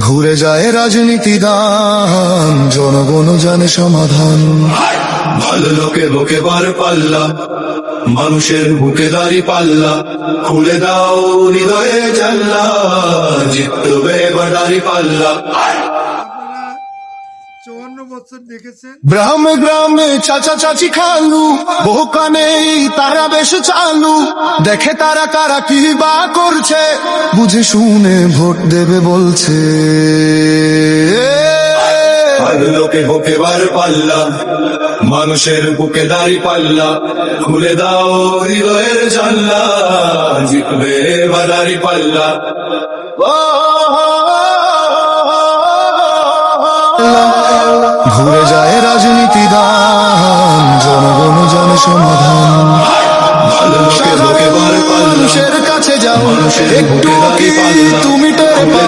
ঘুরে যায় রাজনীতি দান, জনগণ জানে সমাধান। ভালো লোকে বুকে বার পাল্লা, মানুষের বুকে দাঁড়ি পাল্লা, খুলে দাও হৃদয়ে জানলা, জিতবে এবার দাঁড়ি পাল্লা। 54 বছর দেখেছেন গ্রামে গ্রামে চাচা চাচি খালু, বহু কানে তারা বেশ চালু, দেখে তারা কারা কি বা করছে, বুঝে শুনে ভোট দেবে বলছে। ভালো লোকে বুকে বার পাল্লা, মানুষের বুকে দাঁড়ি পাল্লা, খুলে দাও হৃদয়ের জানলা, জিতবে এবার দাঁড়ি পাল্লা। ঘুরে যায় রাজনীতি দান, জনগণ জানে সমাধান। ভালো লোকে বুকে বার পাল্লা, মানুষের কাছে যাও, মানুষের একটু বুকে দাঁড়ি কি পাল্লা, তুমি টের পাও?